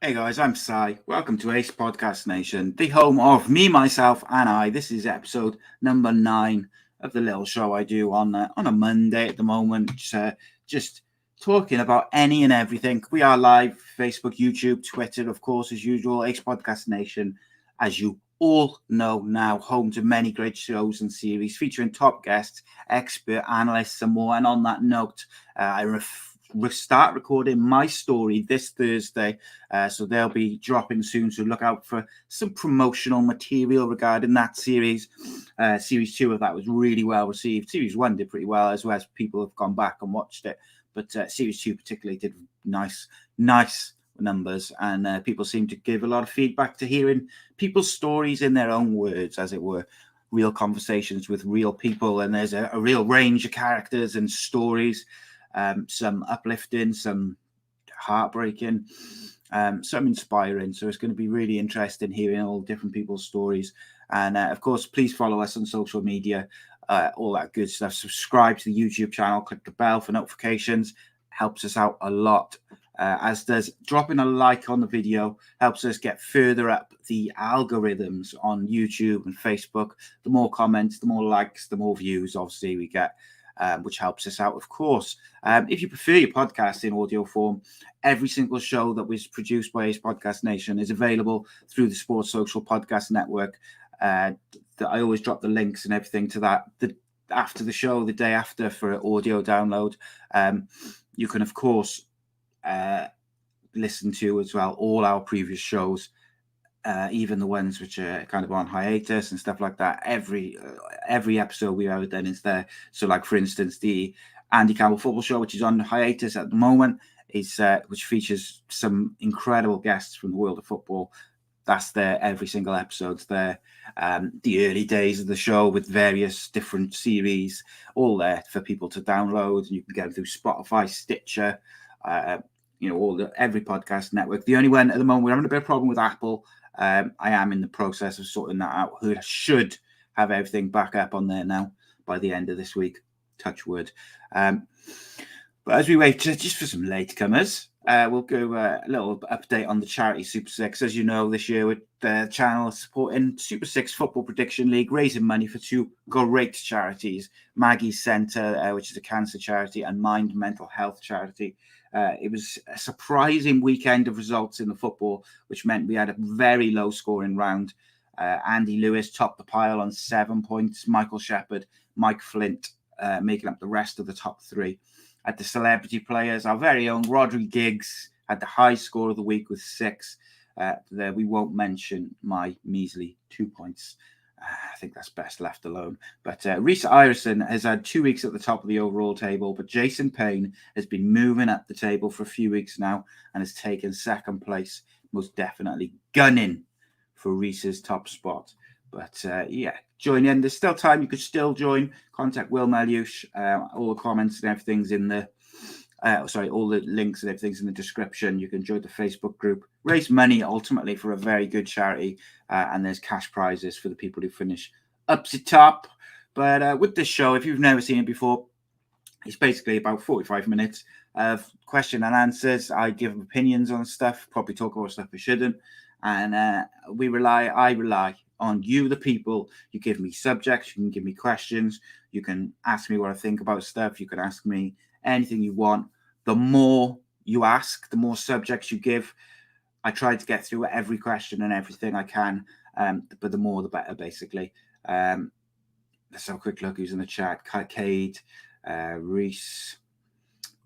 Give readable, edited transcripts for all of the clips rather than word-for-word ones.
Hey guys, I'm Si. Welcome to A.C.E Podcast Nation, the home of me, myself, and I. This is episode number 9 of the little show I do on a Monday at the moment. Just talking about any and everything. We are live, Facebook, YouTube, Twitter, of course, as usual. A.C.E Podcast Nation, as you all know now, home to many great shows and series featuring top guests, expert analysts, and more. And on that note, start recording my story this Thursday, so they'll be dropping soon, so look out for some promotional material regarding that series. Series 2 of that was really well received. Series 1 did pretty well as people have gone back and watched it, but Series 2 particularly did nice numbers, and people seem to give a lot of feedback to hearing people's stories in their own words, as it were. Real conversations with real people, and there's a real range of characters and stories. Some uplifting, some heartbreaking, some inspiring. So it's going to be really interesting hearing all different people's stories. And of course, please follow us on social media, all that good stuff. Subscribe to the YouTube channel, click the bell for notifications. Helps us out a lot. As does dropping a like on the video, helps us get further up the algorithms on YouTube and Facebook. The more comments, the more likes, the more views, obviously, we get. Which helps us out, of course. If you prefer your podcast in audio form, every single show that was produced by A.C.E Podcast Nation is available through the Sports Social Podcast Network. I always drop the links and everything to that after the show, the day after, for audio download. You can, of course, listen to as well all our previous shows. Even the ones which are kind of on hiatus and stuff like that. Every episode we've ever done is there. So, like, for instance, the Andy Campbell football show, which is on hiatus at the moment, is which features some incredible guests from the world of football. That's there. Every single episode's there. The early days of the show with various different series, all there for people to download. You can get them through Spotify, Stitcher, every podcast network. The only one at the moment, we're having a bit of a problem with Apple. I am in the process of sorting that out. Who should have everything back up on there now by the end of this week. Touch wood. But as we wait just for some latecomers, we'll go a little update on the charity Super 6. As you know, this year with the channel supporting Super 6 Football Prediction League, raising money for 2 great charities, Maggies Centres, which is a cancer charity, and Mind Mental Health charity. It was a surprising weekend of results in the football, which meant we had a very low scoring round. Andy Lewis topped the pile on 7 points. Michael Shepherd, Mike Flint making up the rest of the top 3. At the celebrity players, our very own Rodri Giggs had the high score of the week with 6. There we won't mention my measly 2 points. I think that's best left alone. But Reece Ireson has had 2 weeks at the top of the overall table, but Jason Payne has been moving up the table for a few weeks now and has taken second place, most definitely gunning for Reece's top spot. But join in. There's still time. You could still join. Contact Will Meliush. All the comments and everything's in the all the links and everything's in the description. You can join the Facebook group. Raise money ultimately for a very good charity, and there's cash prizes for the people who finish up the top. But with this show, if you've never seen it before, it's basically about 45 minutes of question and answers. I give opinions on stuff, probably talk about stuff I shouldn't, and I rely on you, the people. You give me subjects, you can give me questions, you can ask me what I think about stuff, you can ask me anything you want. The more you ask, the more subjects you give. I try to get through every question and everything I can, but the more the better, basically. Let's have a quick look who's in the chat. Cade, Reese,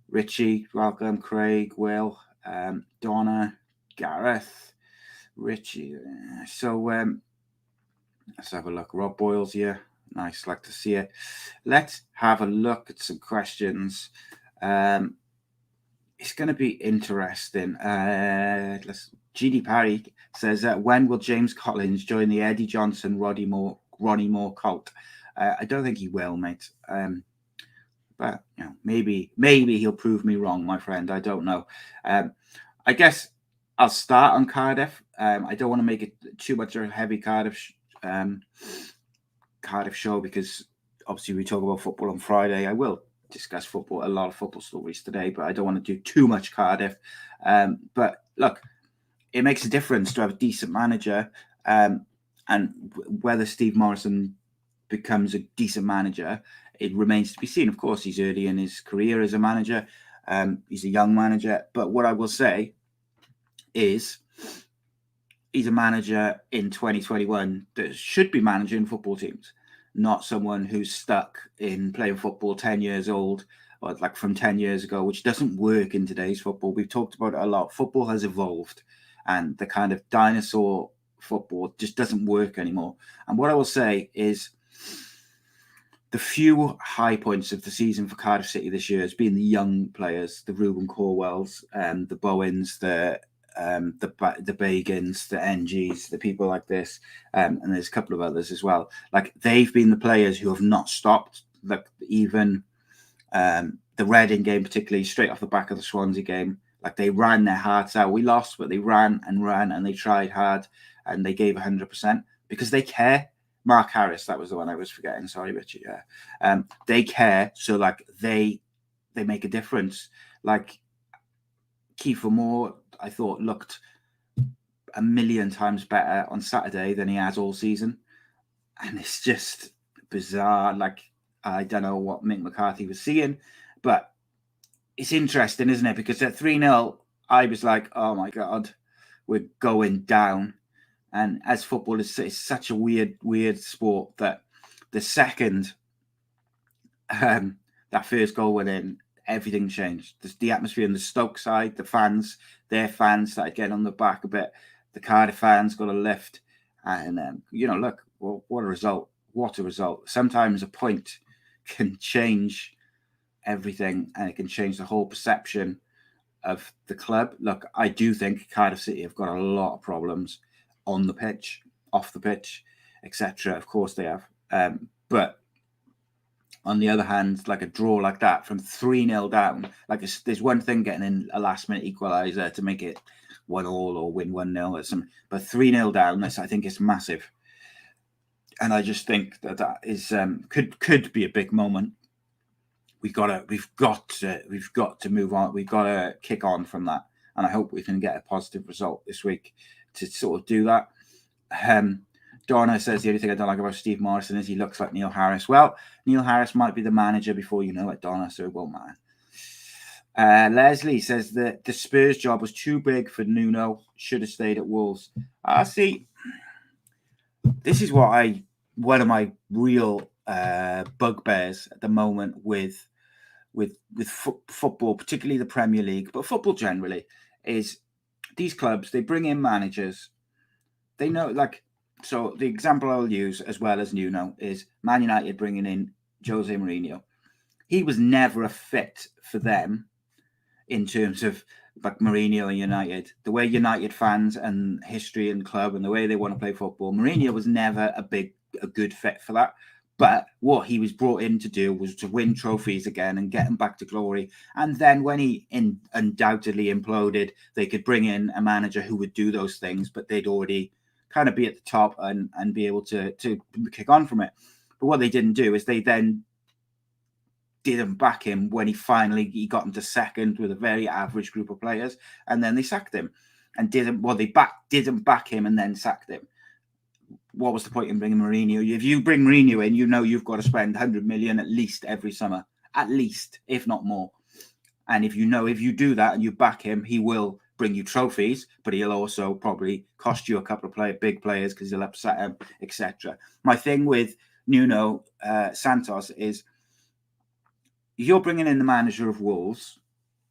Richie, welcome, Craig, Will, Donna, Gareth, Richie. Let's have a look. Rob Boyle's here. Nice, like to see it. Let's have a look at some questions. It's going to be interesting. GD Parry says, when will James Collins join the Eddie Johnson, Ronnie Moore cult? I don't think he will, mate. But maybe he'll prove me wrong, my friend. I don't know. I guess I'll start on Cardiff. I don't want to make it too much of a heavy Cardiff show, because obviously we talk about football on Friday. I will discuss football, a lot of football stories today, but I don't want to do too much Cardiff. But look, it makes a difference to have a decent manager. And whether Steve Morison becomes a decent manager, it remains to be seen. Of course, he's early in his career as a manager. He's a young manager. But what I will say is he's a manager in 2021 that should be managing football teams, not someone who's stuck in playing football 10 years old or like from 10 years ago, which doesn't work in today's football. We've talked about it a lot. Football has evolved, and the kind of dinosaur football just doesn't work anymore. And what I will say is the few high points of the season for Cardiff City this year has been the young players, the Ruben Corwells, the Bowens, the Bagans, the NGs, the people like this, and there's a couple of others as well. Like, they've been the players who have not stopped. Like, even the Reading game, particularly straight off the back of the Swansea game, like, they ran their hearts out. We lost, but they ran and they tried hard and they gave 100% because they care. Mark Harris, that was the one I was forgetting. Sorry, Richard. Yeah, they care. So like they make a difference. Like Kiefer Moore, I thought looked a million times better on Saturday than he has all season, and it's just bizarre. Like, I don't know what Mick McCarthy was seeing, but it's interesting, isn't it? Because at 3-0, I was like, oh my God, we're going down. And as football is such a weird sport that the second that first goal went in, everything changed. The atmosphere on the Stoke side, their fans started getting on the back a bit. The Cardiff fans got a lift. And, look, well, what a result. What a result. Sometimes a point can change everything, and it can change the whole perception of the club. Look, I do think Cardiff City have got a lot of problems on the pitch, off the pitch, etc. Of course they have. But on the other hand, like a draw like that from 3-0 down, like there's one thing getting in a last-minute equaliser to make it 1-1 or win 1-0 or something, but 3-0 down, I think it's massive. And I just think that is could be a big moment. We've got to move on. We've got to kick on from that, and I hope we can get a positive result this week to sort of do that. Donna says the only thing I don't like about Steve Morison is he looks like Neil Harris. Well, Neil Harris might be the manager before you know it, Donna, so it won't matter. Leslie says that the Spurs job was too big for Nuno, should have stayed at Wolves. See, this is one of my real bugbears at the moment with football, particularly the Premier League, but football generally, is these clubs, they bring in managers. They know, like, so the example I'll use as well as Nuno is Man United bringing in Jose Mourinho. He was never a fit for them in terms of like Mourinho and United. The way United fans and history and club and the way they want to play football, Mourinho was never a good fit for that. But what he was brought in to do was to win trophies again and get him back to glory. And then when he undoubtedly imploded, they could bring in a manager who would do those things, but they'd already kind of be at the top and be able to kick on from it. But what they didn't do is they then didn't back him when he got into second with a very average group of players, and then they sacked him and didn't back him and then sacked him. What was the point in bringing Mourinho? If you bring Mourinho in, you know you've got to spend 100 million at least every summer, at least, if not more. And if you do that and you back him, he will bring you trophies, but he'll also probably cost you a couple of big players because he'll upset him, etc. My thing with Nuno Santos is you're bringing in the manager of Wolves.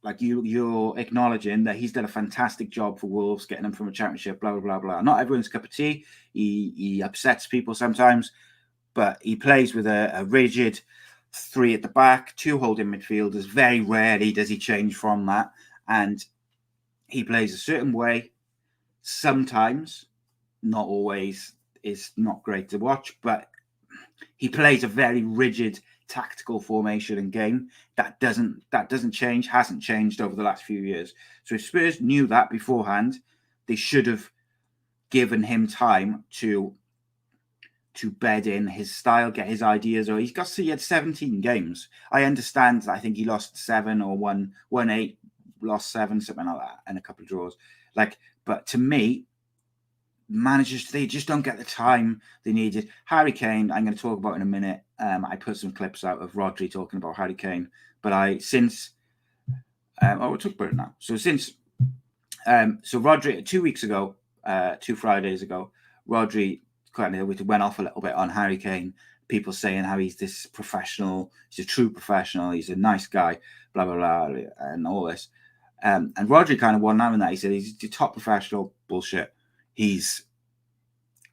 Like you're acknowledging that he's done a fantastic job for Wolves, getting them from a championship, blah, blah, blah, blah. Not everyone's cup of tea. He upsets people sometimes, but he plays with a rigid 3 at the back, 2 holding midfielders. Very rarely does he change from that. And he plays a certain way. Sometimes, not always, is not great to watch, but he plays a very rigid tactical formation and game that doesn't change, hasn't changed over the last few years. So if Spurs knew that beforehand, they should have given him time to bed in his style, get his ideas. Or he had 17 games. I understand. I think he lost 7 or won 8, lost 7, something like that, and a couple of draws. Like, But to me, managers, they just don't get the time they needed. Harry Kane, I'm going to talk about in a minute. I put some clips out of Rodri talking about Harry Kane, but we'll talk about it now. So Rodri, 2 weeks ago, 2 Fridays ago, Rodri kind of went off a little bit on Harry Kane. People saying how he's this professional, he's a true professional, he's a nice guy, blah, blah, blah, and all this. And Rodri kind of won out on that. He said he's the top professional, bullshit. He's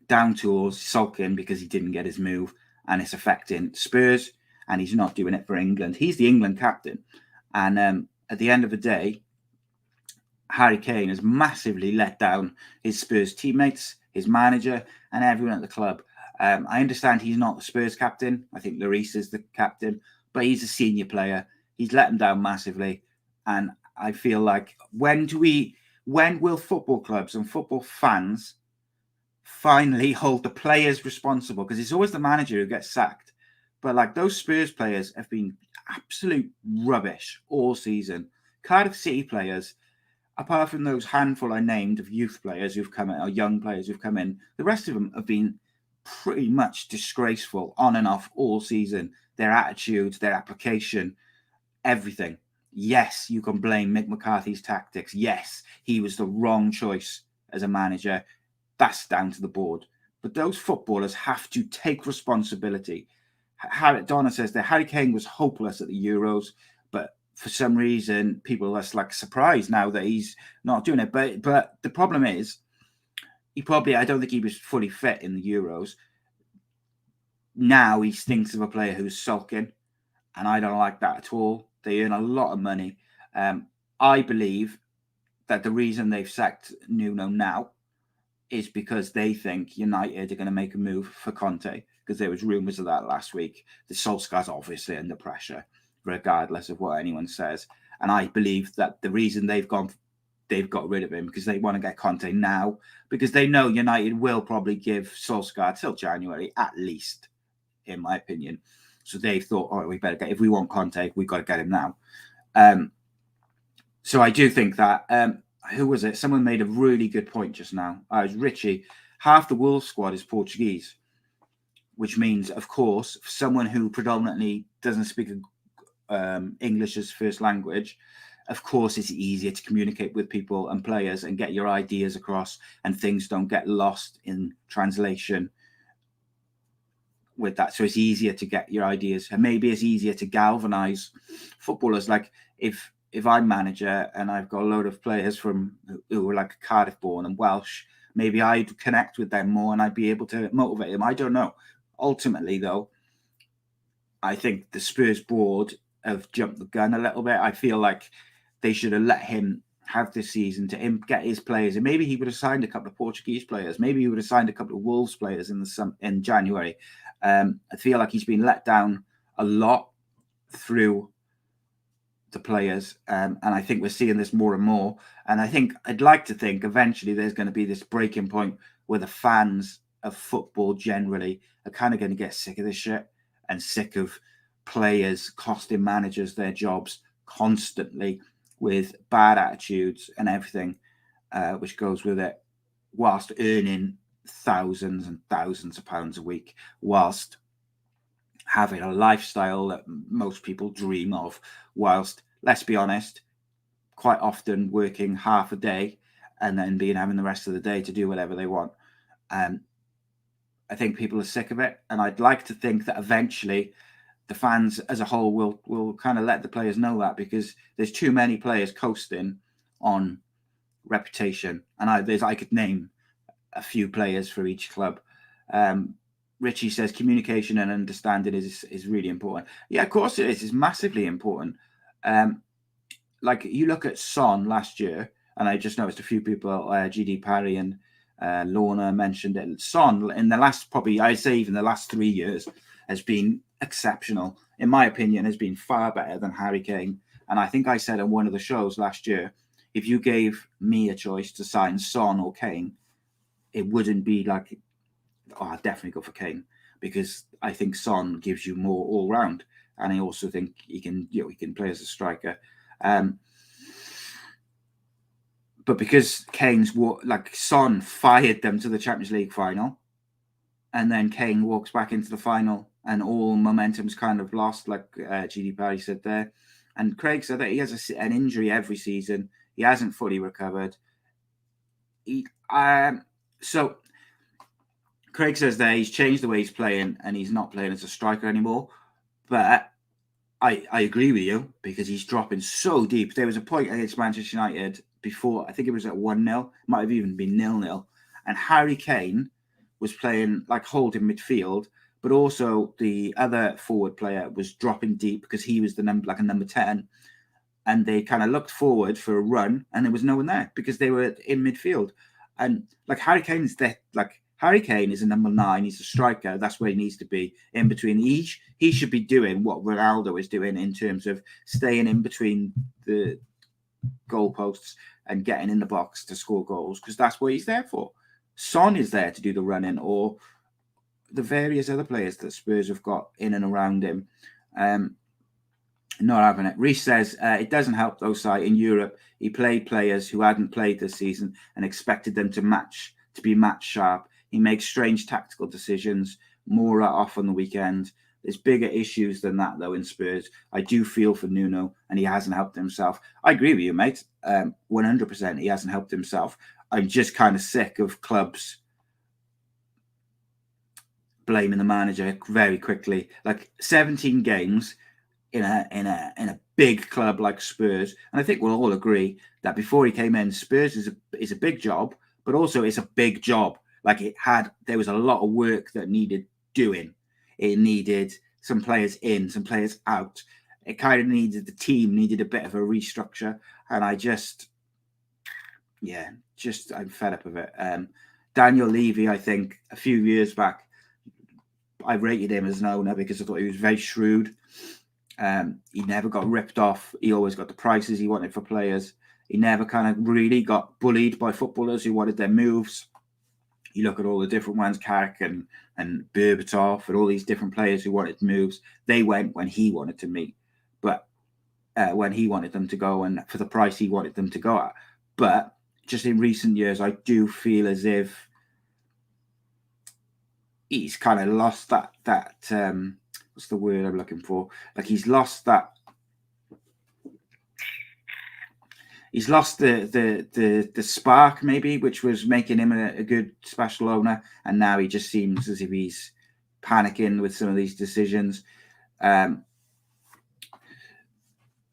down tools, sulking because he didn't get his move, and it's affecting Spurs, and he's not doing it for England. He's the England captain. And at the end of the day, Harry Kane has massively let down his Spurs teammates, his manager, and everyone at the club. I understand he's not the Spurs captain. I think Lloris is the captain, but he's a senior player. He's let them down massively. And I feel like when will football clubs and football fans finally hold the players responsible? Because it's always the manager who gets sacked. But like, those Spurs players have been absolute rubbish all season. Cardiff City players, apart from those handful I named of youth players who've come in, or young players who've come in, the rest of them have been pretty much disgraceful on and off all season. Their attitudes, their application, everything. Yes, you can blame Mick McCarthy's tactics. Yes, he was the wrong choice as a manager. That's down to the board. But those footballers have to take responsibility. Donna says that Harry Kane was hopeless at the Euros, but for some reason, people are like surprised now that he's not doing it. But the problem is, I don't think he was fully fit in the Euros. Now he stinks of a player who's sulking, and I don't like that at all. They earn a lot of money. I believe that the reason they've sacked Nuno now is because they think United are going to make a move for Conte, because there was rumours of that last week. The Solskjaer's obviously under pressure, regardless of what anyone says. And I believe that the reason they've got rid of him because they want to get Conte now, because they know United will probably give Solskjaer till January at least, in my opinion. So they thought, all right, we better if we want Conte, we've got to get him now. So I do think that, who was it? Someone made a really good point just now. It was Richie. Half the Wolves squad is Portuguese, which means, of course, for someone who predominantly doesn't speak English as first language, of course, it's easier to communicate with people and players and get your ideas across, and things don't get lost in translation with that. So it's easier to get your ideas, and maybe it's easier to galvanize footballers. Like if I'm manager and I've got a load of players who are like Cardiff born and Welsh, maybe I'd connect with them more and I'd be able to motivate them. I don't know. Ultimately, though, I think the Spurs board have jumped the gun a little bit. I feel like they should have let him have this season to get his players, and maybe he would have signed a couple of Portuguese players. Maybe he would have signed a couple of Wolves players in January. I feel like he's been let down a lot through the players, and I think we're seeing this more and more. And I'd like to think eventually there's going to be this breaking point where the fans of football generally are kind of going to get sick of this shit and sick of players costing managers their jobs constantly with bad attitudes and everything, which goes with it, whilst earning thousands and thousands of pounds a week, whilst having a lifestyle that most people dream of, whilst, let's be honest, quite often working half a day and then having the rest of the day to do whatever they want. I think people are sick of it, and I'd like to think that eventually the fans as a whole will kind of let the players know that, because there's too many players coasting on reputation. And I could name a few players for each club. Richie says communication and understanding is really important. Yeah, of course it is. It's massively important. Like you look at Son last year, and I just noticed a few people, GD Parry and Lorna mentioned it. Son in the last, probably I'd say even the last 3 years, has been exceptional. In my opinion, has been far better than Harry Kane. And I think I said on one of the shows last year, if you gave me a choice to sign Son or Kane, it wouldn't be like, I'd definitely go for Kane, because I think Son gives you more all round, and I also think he can play as a striker. But But because Son fired them to the Champions League final, and then Kane walks back into the final, and all momentum's kind of lost, like GD Parry said there. And Craig said that he has an injury every season. He hasn't fully recovered. So Craig says that he's changed the way he's playing, and he's not playing as a striker anymore. But I agree with you, because he's dropping so deep. There was a point against Manchester United before, I think it was at 1-0, might have even been 0-0, and Harry Kane was playing like holding midfield, but also the other forward player was dropping deep because he was a number 10, and they kind of looked forward for a run, and there was no one there because they were in midfield. And like Harry Kane's there, like Harry Kane is a number 9. He's a striker. That's where he needs to be, in between. He should be doing what Ronaldo is doing in terms of staying in between the goalposts and getting in the box to score goals, because that's what he's there for. Son is there to do the running, or the various other players that Spurs have got in and around him. Not having it. Reece says it doesn't help though, Si. In Europe, he played players who hadn't played this season and expected them to be match sharp. He makes strange tactical decisions, more off on the weekend. There's bigger issues than that, though, in Spurs. I do feel for Nuno, and he hasn't helped himself. I agree with you, mate. 100% he hasn't helped himself. I'm just kind of sick of clubs blaming the manager very quickly. Like 17 games in a big club like Spurs, and I think we'll all agree that before he came in, Spurs is a big job, but also it's a big job. Like there was a lot of work that needed doing. It needed some players in, some players out. It kind of the team needed a bit of a restructure, and I'm fed up of it. Daniel Levy, I think a few years back, I rated him as an owner because I thought he was very shrewd. He never got ripped off. He always got the prices he wanted for players. He never kind of really got bullied by footballers who wanted their moves. You look at all the different ones, Carrick and Berbatov and all these different players who wanted moves. They went when he wanted to meet, but when he wanted them to go and for the price he wanted them to go at. But just in recent years, I do feel as if he's kind of lost that what's the word I'm looking for? Like he's lost that. He's lost the spark, maybe, which was making him a good special owner, and now he just seems as if he's panicking with some of these decisions.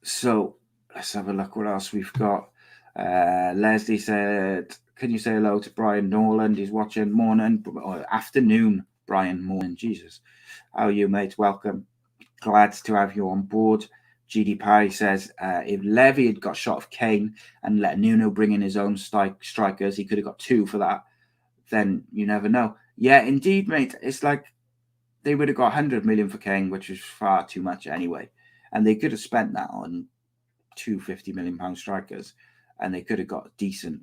So let's have a look what else we've got. Leslie said, can you say hello to Brian Norland? He's watching. Morning or afternoon, Brian. Morning. Jesus. How are you, mate? Welcome. Glad to have you on board. GD Parry says, if Levy had got shot of Kane and let Nuno bring in his own strikers, he could have got 2 for that. Then you never know. Yeah, indeed, mate. It's like they would have got 100 million for Kane, which is far too much anyway. And they could have spent that on 2 £50 million strikers, and they could have got decent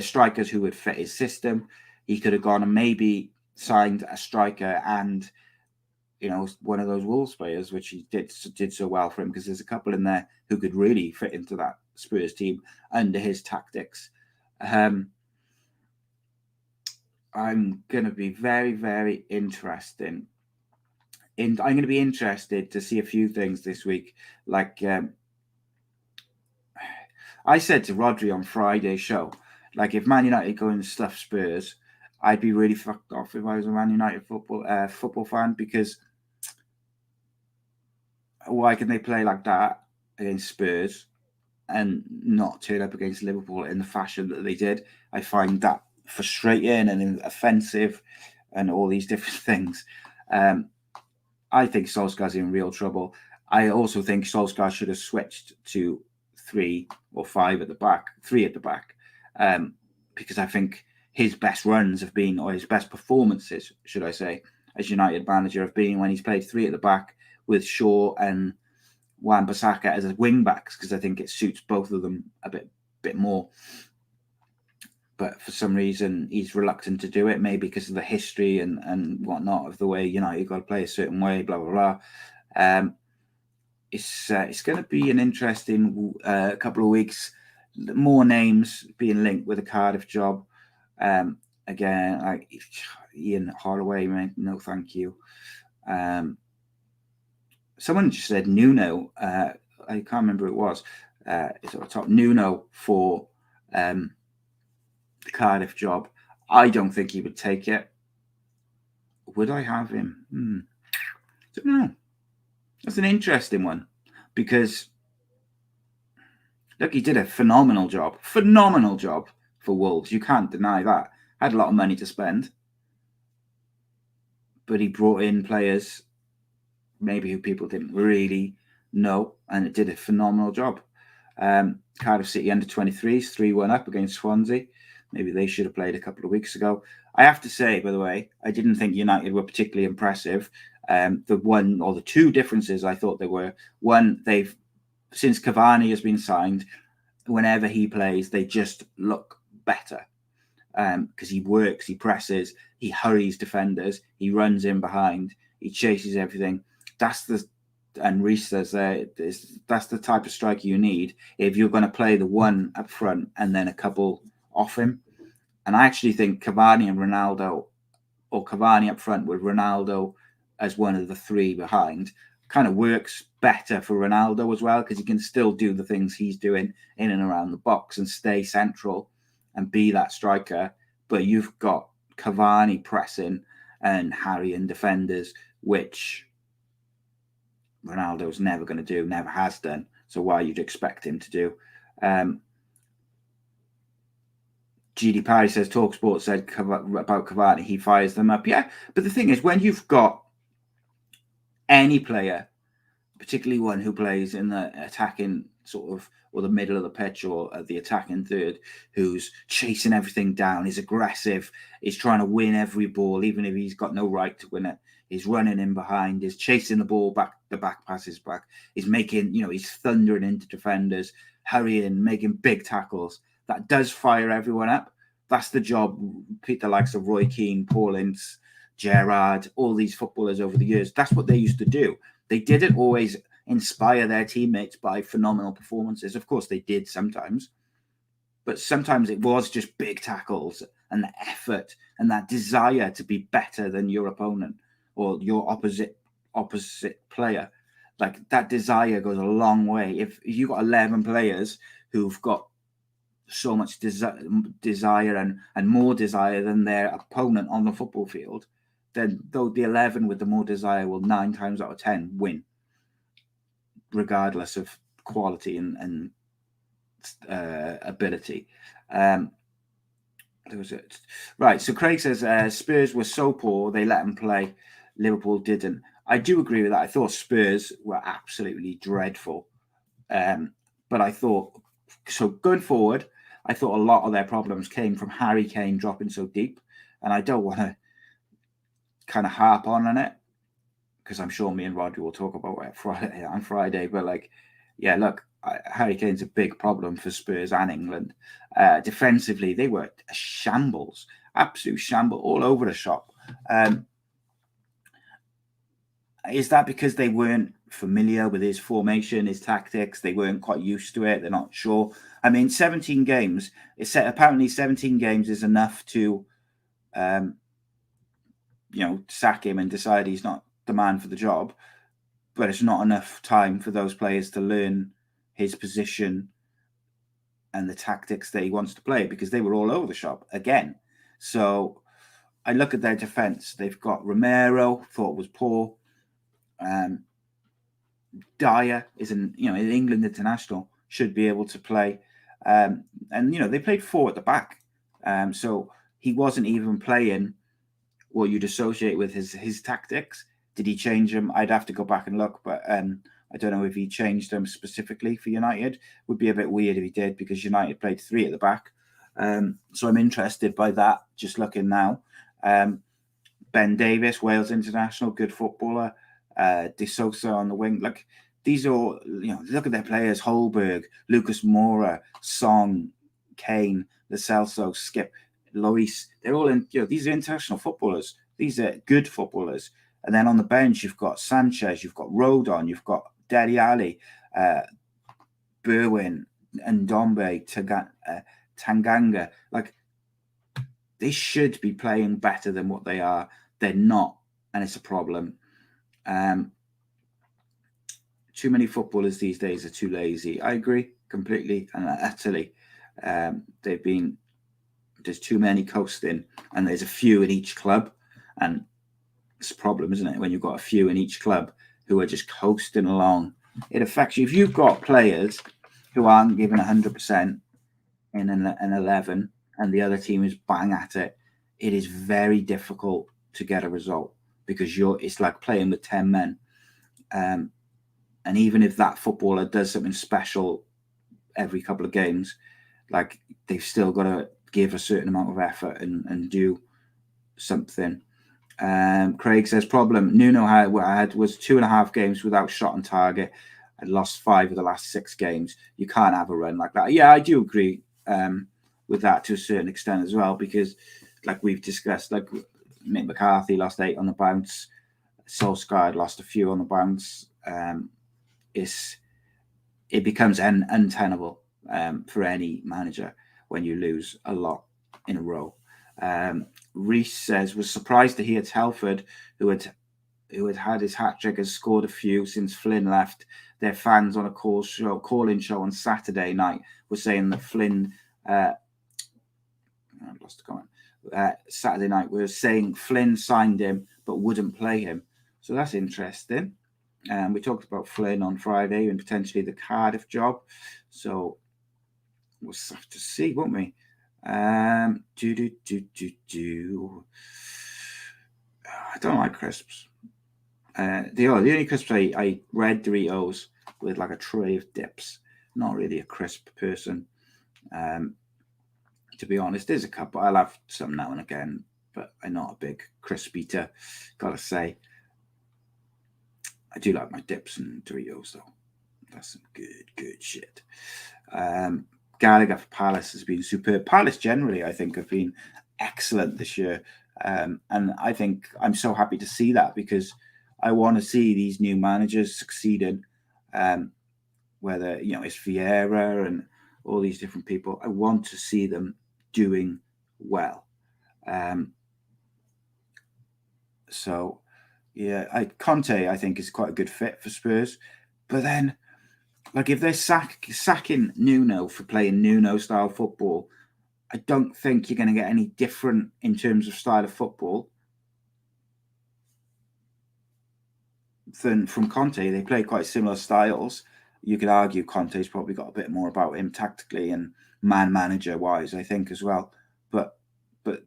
strikers who would fit his system. He could have gone and maybe signed a striker and one of those Wolves players, which he did so well for him, because there's a couple in there who could really fit into that Spurs team under his tactics. I'm going to be very, very interested to see a few things this week. Like I said to Rodri on Friday's show, like if Man United go and stuff Spurs, I'd be really fucked off if I was a Man United football fan, because why can they play like that against Spurs and not turn up against Liverpool in the fashion that they did? I find that frustrating and offensive and all these different things. I think Solskjaer's in real trouble. I also think Solskjaer should have switched to 3 or 5 at the back, 3 at the back, because I think his best runs have been, or his best performances, should I say, as United manager, have been when he's played 3 at the back with Shaw and Wan-Bissaka as wing backs, because I think it suits both of them a bit more. But for some reason, he's reluctant to do it, maybe because of the history and whatnot of the way United got to play a certain way, blah, blah, blah. It's going to be an interesting couple of weeks. more names being linked with a Cardiff job. Again, like Ian Holloway, mate, no thank you. Someone just said Nuno. I can't remember who it was. It's at the top. Nuno for the Cardiff job. I don't think he would take it. Would I have him? Don't know. That's an interesting one because look, he did a phenomenal job for Wolves. You can't deny that. Had a lot of money to spend, but he brought in players maybe who people didn't really know, and it did a phenomenal job. Cardiff City under 23s, 3-1 up against Swansea. Maybe they should have played a couple of weeks ago. I have to say, by the way, I didn't think United were particularly impressive. The one or the two differences I thought there were, one, since Cavani has been signed, whenever he plays, they just look better because he works, he presses, he hurries defenders, he runs in behind, he chases everything. And Reece says that's the type of striker you need if you're going to play the one up front and then a couple off him. And I actually think Cavani and Ronaldo, or Cavani up front with Ronaldo as one of the three behind, kind of works better for Ronaldo as well because he can still do the things he's doing in and around the box and stay central and be that striker. But you've got Cavani pressing and harrying defenders, which Ronaldo's never going to do, never has done. So why you'd expect him to do? GD Parry says TalkSport said about Cavani, he fires them up. Yeah, but the thing is, when you've got any player, particularly one who plays in the attacking sort of, or the middle of the pitch or the attacking third, who's chasing everything down, is aggressive, is trying to win every ball, even if he's got no right to win it. He's running in behind, is chasing the ball back, the back passes back, he's making, he's thundering into defenders, hurrying, making big tackles. That does fire everyone up. That's the job. The likes of Roy Keane, Paul Ince, Gerrard, all these footballers over the years, that's what they used to do. They didn't always inspire their teammates by phenomenal performances. Of course, they did sometimes. But sometimes it was just big tackles and the effort and that desire to be better than your opponent or your opposite player. Like that desire goes a long way. If you've got 11 players who've got so much desire and more desire than their opponent on the football field, then though the 11 with the more desire will 9 times out of 10 win, regardless of quality and ability. Right, so Craig says Spurs were so poor they let them play. Liverpool didn't. I do agree with that. I thought Spurs were absolutely dreadful. But I thought, so going forward, I thought a lot of their problems came from Harry Kane dropping so deep. And I don't want to kind of harp on it because I'm sure me and Rodri will talk about it on Friday. But look, Harry Kane's a big problem for Spurs and England. Defensively, they were a shambles, absolute shambles all over the shop. Is that because they weren't familiar with his formation, his tactics? They weren't quite used to it. They're not sure. I mean, 17 games. Apparently 17 games is enough to, sack him and decide he's not the man for the job. But it's not enough time for those players to learn his position and the tactics that he wants to play because they were all over the shop again. So I look at their defense. They've got Romero, thought was poor. Dyer is an England international, should be able to play. And they played 4 at the back. So he wasn't even playing what you'd associate with his tactics. Did he change them? I'd have to go back and look, but I don't know if he changed them specifically for United. Would be a bit weird if he did because United played 3 at the back. So I'm interested by that, just looking now. Ben Davies, Wales international, good footballer. De Sousa on the wing. Like these are, look at their players: Holberg, Lucas Moura, Song, Kane, Lo Celso, Skip, Lloris. They're all in. These are international footballers. These are good footballers. And then on the bench, you've got Sanchez, you've got Rodon, you've got Dele Alli, Berwin, Ndombe, Tanganga, like they should be playing better than what they are. They're not, and it's a problem. Too many footballers these days are too lazy. I agree completely and utterly. There's too many coasting, and there's a few in each club, and it's a problem, isn't it? When you've got a few in each club who are just coasting along, it affects you. If you've got players who aren't giving 100% in an 11, and the other team is bang at it, it is very difficult to get a result because it's like playing with 10 men. And even if that footballer does something special every couple of games, like they've still got to give a certain amount of effort and do something. Craig says, problem Nuno had was 2.5 games without shot on target. I'd lost 5 of the last 6 games. You can't have a run like that. Yeah, I do agree with that to a certain extent as well, because like we've discussed, like Mick McCarthy lost 8 on the bounce. Solskjaer lost a few on the bounce. It becomes untenable for any manager when you lose a lot in a row. Reese says, was surprised to hear Telford, who had his hat trick, has scored a few since Flynn left. Their fans on a call-in show on Saturday night were saying that Flynn I lost the comment. Saturday night we were saying Flynn signed him but wouldn't play him. So that's interesting. We talked about Flynn on Friday and potentially the Cardiff job. So we'll have to see, won't we? I don't like crisps. The only crisps I red Doritos with like a tray of dips. Not really a crisp person. To be honest, there's a couple. I'll have some now and again, but I'm not a big crisp eater, gotta say. I do like my dips and Doritos, though. That's some good shit. Gallagher for Palace has been superb. Palace generally, I think, have been excellent this year. And I think I'm so happy to see that, because I want to see these new managers succeeding, whether it's Vieira and all these different people. I want to see them doing well. So, yeah, Conte, I think, is quite a good fit for Spurs. But then, like, if they're sacking Nuno for playing Nuno-style football, I don't think you're going to get any different in terms of style of football than from Conte. They play quite similar styles. You could argue Conte's probably got a bit more about him tactically and manager-wise, I think, as well. But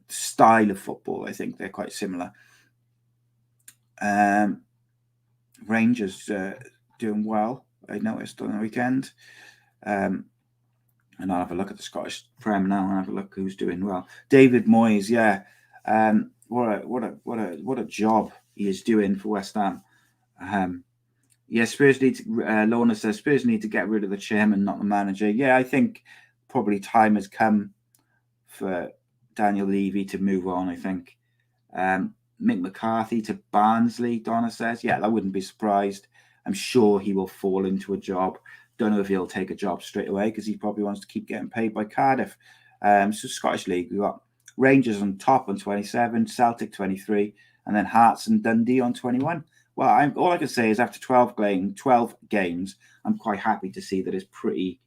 style of football, I think they're quite similar. Rangers doing well, I noticed on the weekend. And I'll have a look at the Scottish Prem now and have a look who's doing well. David Moyes, yeah. What a job he is doing for West Ham. Yeah, Spurs need to, Lorna says, Spurs need to get rid of the chairman, not the manager. Yeah, I think probably time has come for Daniel Levy to move on, I think. Mick McCarthy to Barnsley, Donna says. Yeah, I wouldn't be surprised. I'm sure he will fall into a job. Don't know if he'll take a job straight away, because he probably wants to keep getting paid by Cardiff. So Scottish League, we've got Rangers on top on 27, Celtic 23, and then Hearts and Dundee on 21. Well, all I can say is after 12 games, I'm quite happy to see that it's pretty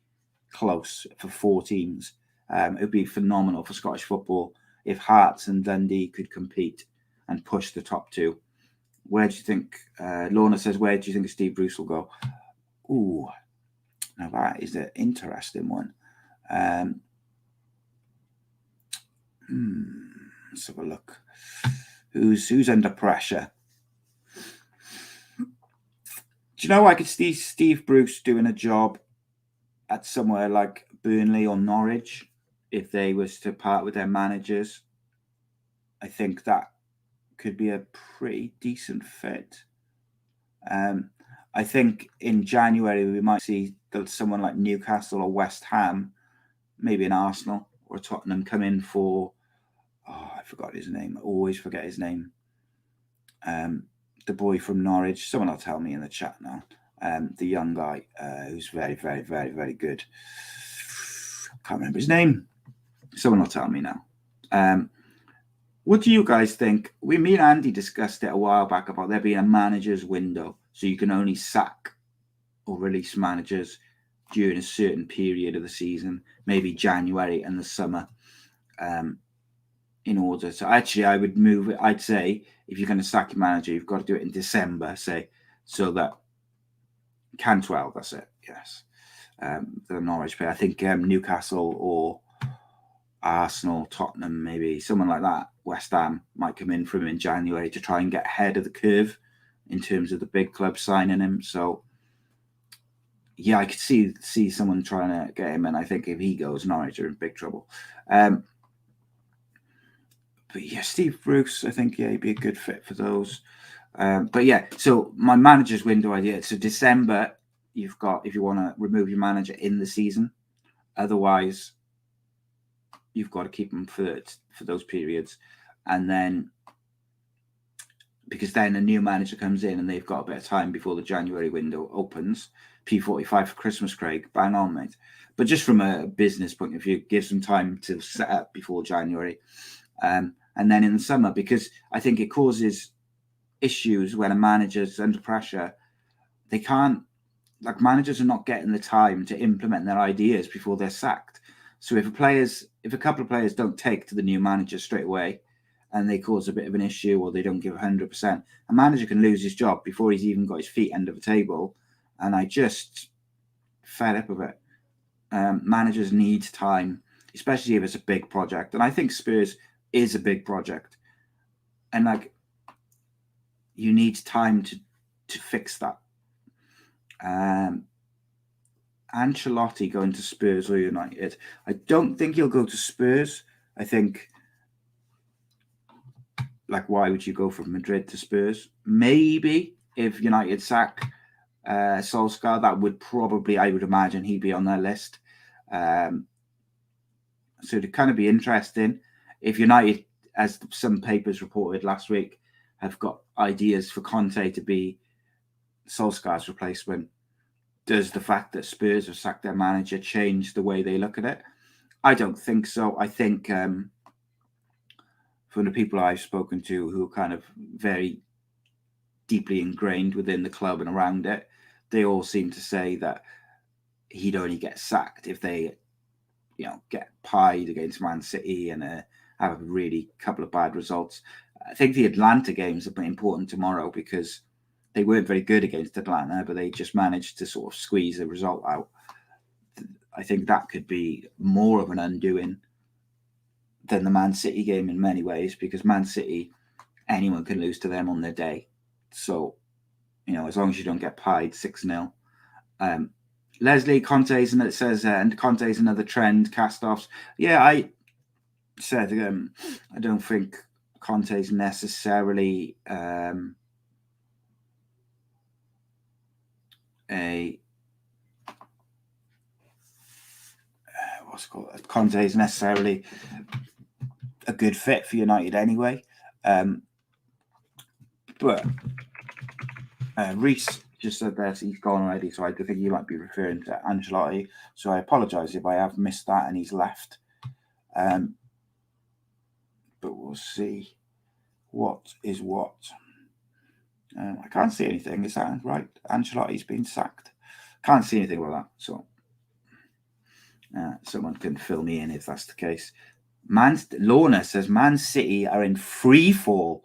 close for 4 teams. It would be phenomenal for Scottish football if Hearts and Dundee could compete and push the top 2. Where do you think, Lorna says, where do you think Steve Bruce will go? Ooh, now that is an interesting one. Let's have a look. Who's under pressure? Do you know, I could see Steve Bruce doing a job at somewhere like Burnley or Norwich if they was to part with their managers. I think that could be a pretty decent fit. I think in January we might see someone like Newcastle or West Ham, maybe an Arsenal or a Tottenham come in for, I forgot his name. I always forget his name. The boy from Norwich. Someone will tell me in the chat now. The young guy who's very, very, very, very good. Can't remember his name. Someone will tell me now. What do you guys think? Me and Andy discussed it a while back about there being a manager's window, so you can only sack or release managers during a certain period of the season, maybe January and the summer. In order to actually, I would move it. I'd say if you're going to sack your manager, you've got to do it in December, say, so that can 12. That's it. Yes, the Norwich player. I think Newcastle or Arsenal, Tottenham, maybe someone like that. West Ham might come in for him in January to try and get ahead of the curve in terms of the big clubs signing him. So yeah, I could see someone trying to get him, and I think if he goes, Norwich are in big trouble. But yeah, Steve Bruce, I think, he'd be a good fit for those. But yeah, so my manager's window idea. So December, you've got, if you want to remove your manager in the season, otherwise you've got to keep them for those periods. And then, because then a new manager comes in and they've got a bit of time before the January window opens. P45 for Christmas, Craig. Bang on, mate. But just from a business point of view, it gives them time to set up before January. And then in the summer, because I think it causes issues when a manager's under pressure. They can't, managers are not getting the time to implement their ideas before they're sacked. So if a couple of players don't take to the new manager straight away and they cause a bit of an issue or they don't give 100%, a manager can lose his job before he's even got his feet under the table. And I just fed up with it. Managers need time, especially if it's a big project. And I think Spurs is a big project. And you need time to fix that. Ancelotti going to Spurs or United. I don't think he'll go to Spurs. I think, why would you go from Madrid to Spurs? Maybe if United sack Solskjaer, that would probably, I would imagine, he'd be on their list. So it'd kind of be interesting if United, as some papers reported last week, have got ideas for Conte to be Solskjaer's replacement. Does the fact that Spurs have sacked their manager change the way they look at it? I don't think so. I think from the people I've spoken to who are kind of very deeply ingrained within the club and around it, they all seem to say that he'd only get sacked if they, get pied against Man City and have a really couple of bad results. I think the Atlanta games are important tomorrow because they weren't very good against Atlanta, but they just managed to sort of squeeze a result out. I think that could be more of an undoing than the Man City game in many ways, because Man City, anyone can lose to them on their day. So, as long as you don't get pied 6-0. Leslie, Conte's, and it says, and Conte's another trend, cast-offs. Yeah, I said, I don't think Conte's necessarily Conte is necessarily a good fit for United anyway. But Reese just said that he's gone already, so I think he might be referring to Ancelotti. So I apologise if I have missed that and he's left. But we'll see what is what. I can't see anything. Is that right? Ancelotti's been sacked. Can't see anything about that. So someone can fill me in if that's the case. Lorna says Man City are in free fall.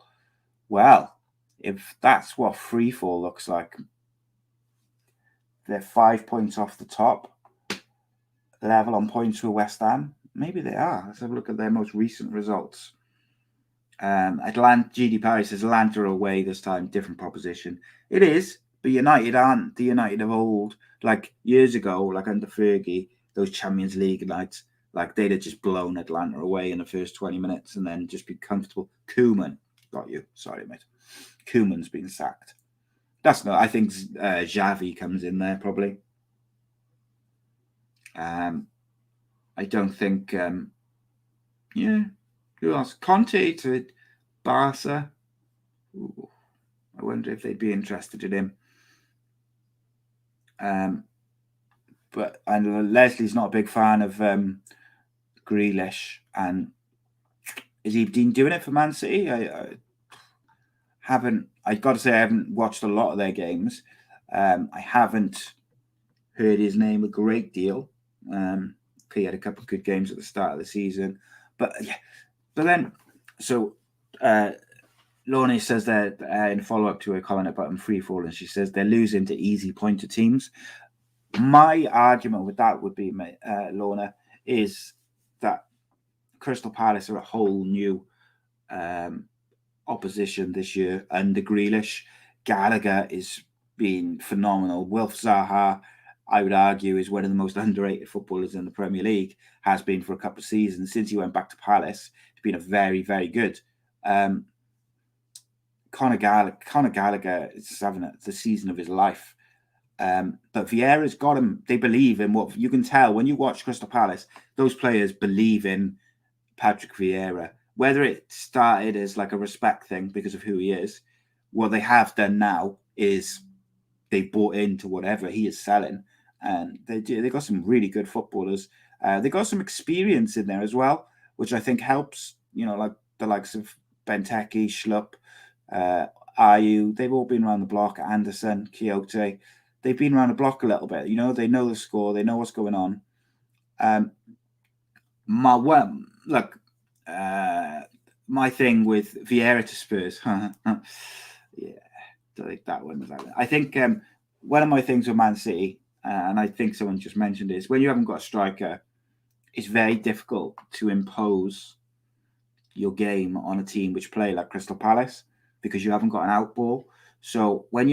Well, if that's what free fall looks like, they're 5 points off the top, level on points with West Ham. Maybe they are. Let's have a look at their most recent results. GD Paris says Atlanta are away this time, different proposition. It is, but United aren't the United of old. Like years ago, like under Fergie, those Champions League nights, they'd have just blown Atlanta away in the first 20 minutes and then just be comfortable. Koeman, got you. Sorry, mate. Koeman's been sacked. That's not. I think Xavi comes in there probably. I don't think. Who else? Conte to Barca. Ooh, I wonder if they'd be interested in him. and Leslie's not a big fan of Grealish. And is he been doing it for Man City? I haven't. I've got to say I haven't watched a lot of their games. I haven't heard his name a great deal. He had a couple of good games at the start of the season, but then Lorne says that in follow up to her comment about him free falling, she says they're losing to easy pointer teams. My argument with that would be, Lorna, is that Crystal Palace are a whole new opposition this year under Grealish. Gallagher is being phenomenal. Wilf Zaha, I would argue, is one of the most underrated footballers in the Premier League, has been for a couple of seasons. Since he went back to Palace, he's been a very, very good. Conor Gallagher is having the season of his life. But Vieira's got him. They believe in what you can tell when you watch Crystal Palace. Those players believe in Patrick Vieira. Whether it started as like a respect thing because of who he is, what they have done now is they bought into whatever he is selling, and they got some really good footballers. They got some experience in there as well, which I think helps. Like the likes of Benteke, Schlupp, Ayew. They've all been around the block. Anderson, Quixote. They've been around the block a little bit. They know the score. They know what's going on. My thing with Vieira to Spurs. Yeah, that one. I think one of my things with Man City, and I think someone just mentioned is when you haven't got a striker, it's very difficult to impose your game on a team which play like Crystal Palace because you haven't got an out ball. So when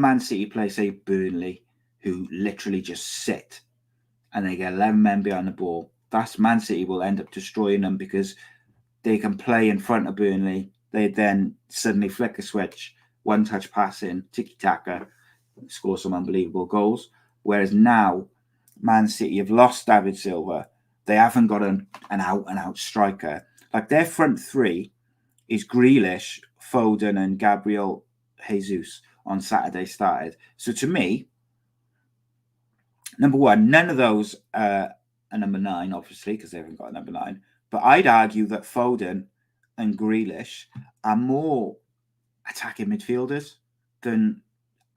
Man City play, say, Burnley, who literally just sit and they get 11 men behind the ball, that's Man City will end up destroying them because they can play in front of Burnley. They then suddenly flick a switch, one-touch passing, tiki-taka, score some unbelievable goals. Whereas now, Man City have lost David Silva. They haven't got an out-and-out striker. Like their front three is Grealish, Foden, and Gabriel Jesus on Saturday started. So to me, number one, none of those are number 9, obviously, because they haven't got a number 9. But I'd argue that Foden and Grealish are more attacking midfielders than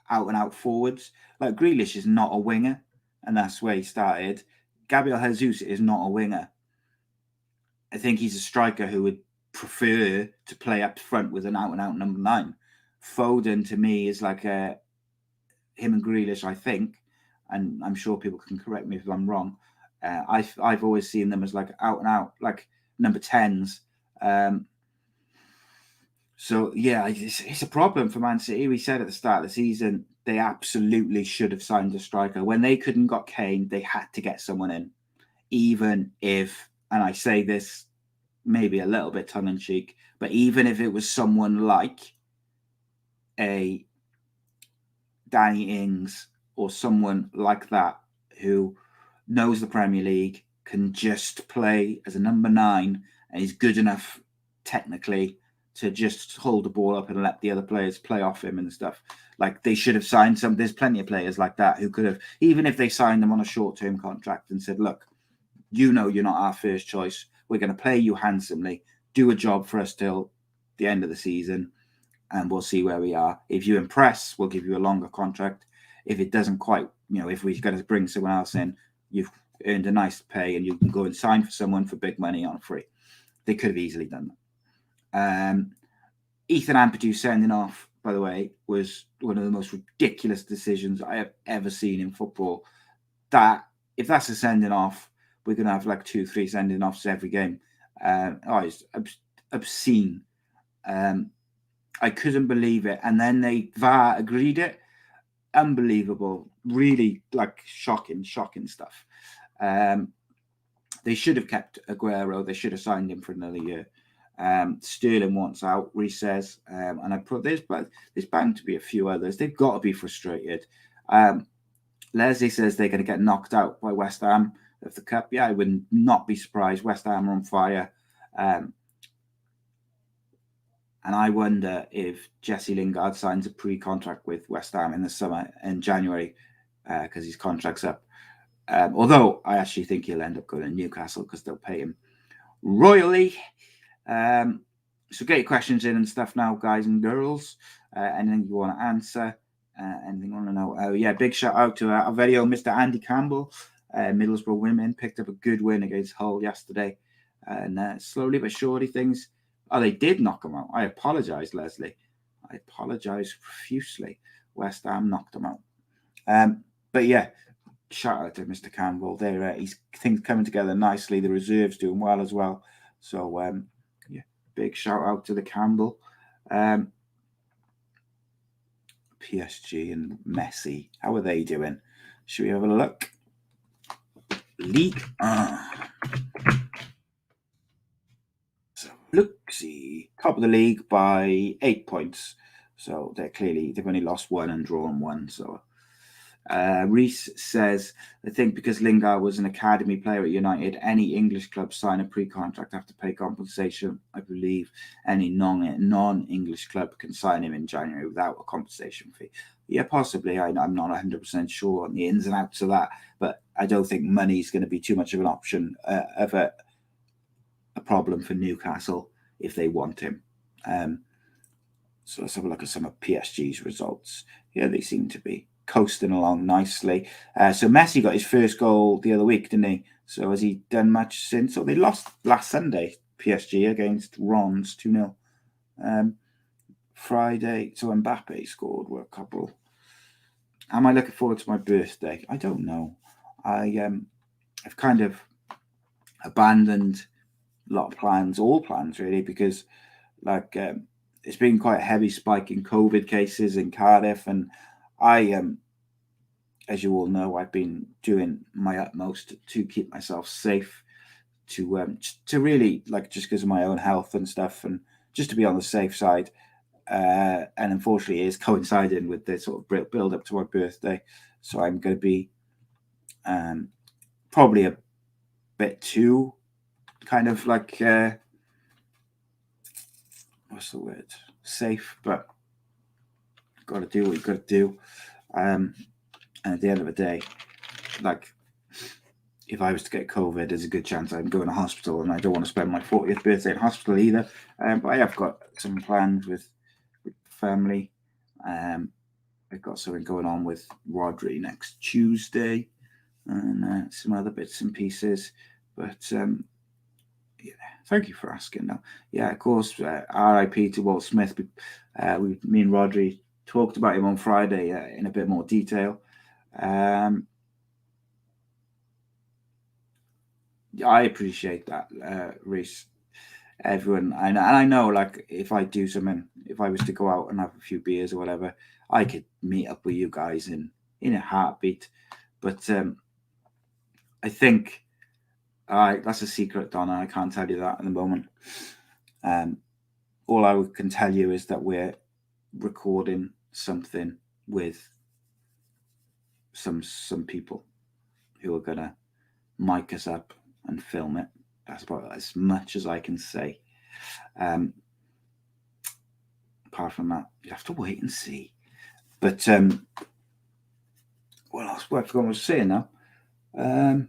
out-and-out forwards. Like Grealish is not a winger, and that's where he started. Gabriel Jesus is not a winger. I think he's a striker who would prefer to play up front with an out-and-out number 9. Foden, to me, is like him and Grealish, I think, and I'm sure people can correct me if I'm wrong. I've always seen them as like out-and-out, like number 10s. So, yeah, it's a problem for Man City. We said at the start of the season, they absolutely should have signed a striker. When they couldn't got Kane, they had to get someone in. Even if, and I say this maybe a little bit tongue-in-cheek, but even if it was someone like a Danny Ings or someone like that who knows the Premier League, can just play as a number 9 and is good enough technically to just hold the ball up and let the other players play off him and stuff. Like they should have signed some. There's plenty of players like that who could have, even if they signed them on a short-term contract and said, look, you're not our first choice. We're going to play you handsomely. Do a job for us till the end of the season and we'll see where we are. If you impress, we'll give you a longer contract. If it doesn't quite, if we're going to bring someone else in, you've earned a nice pay and you can go and sign for someone for big money on free. They could have easily done that. Ethan Ampadu sending off, by the way, was one of the most ridiculous decisions I have ever seen in football. That, if that's a sending off, we're going to have like 2-3 sending offs every game. It's obscene. I couldn't believe it. And then VAR agreed it. Unbelievable. Really like shocking stuff. They should have kept Aguero. They should have signed him for another year. Sterling wants out, Reece says. And I put this, but there's bound to be a few others. They've got to be frustrated. Leslie says they're going to get knocked out by West Ham of the Cup. Yeah, I would not be surprised. West Ham are on fire. And I wonder if Jesse Lingard signs a pre-contract with West Ham in the summer, in January. because his contract's up. Although I actually think he'll end up going to Newcastle because they'll pay him royally. So get your questions in and stuff now, guys and girls. Anything you want to answer, anything you want to know. Big shout out to our very own Mr. Andy Campbell. Middlesbrough women picked up a good win against Hull yesterday. And slowly but surely things... Oh, they did knock them out. I apologise, Leslie. I apologise profusely. West Ham knocked them out. But yeah, shout out to Mr. Campbell. He's things coming together nicely. The reserves doing well as well. So big shout out to the Campbell. PSG and Messi. How are they doing? Should we have a look? League. So look-see. Top of the league by 8 points. So they've only lost one and drawn one. So Reese says, I think because Lingard was an academy player at United, any English club sign a pre-contract have to pay compensation. I believe any non-English club can sign him in January without a compensation fee. Yeah, possibly. I'm not 100% sure on the ins and outs of that, but I don't think money is going to be too much of an option of a problem for Newcastle if they want him. So let's have a look at some of PSG's results. Yeah, they seem to be coasting along nicely. So Messi got his first goal the other week, didn't he? So has he done much since? So they lost last Sunday, PSG, against Rons 2-0. Friday, so Mbappe scored were a couple. Am I looking forward to my birthday? I don't know. I've kind of abandoned a lot of plans, all plans really, because it's been quite a heavy spike in COVID cases in Cardiff, and I as you all know, I've been doing my utmost to keep myself safe, to really, just because of my own health and stuff, and just to be on the safe side. And unfortunately, it is coinciding with the sort of build up to my birthday, so I'm going to be probably a bit too kind of what's the word? Safe, but got to do what you got to do. And at the end of the day, if I was to get COVID, there's a good chance I'm going to hospital, and I don't want to spend my 40th birthday in hospital either. But I have got some plans with family. I've got something going on with Rodri next Tuesday, and some other bits and pieces. But thank you for asking. Now, of course, R.I.P. to Walt Smith. Me and Rodri talked about him on Friday in a bit more detail. I appreciate that, Reese. Everyone, and I know, if I do something, if I was to go out and have a few beers or whatever, I could meet up with you guys in a heartbeat. But I think that's a secret, Donna. I can't tell you that at the moment. All I can tell you is that we're recording something with some people who are gonna mic us up and film it. That's about as much as I can say. Apart from that, you have to wait and see. But what else? What I forgot what I was saying now. I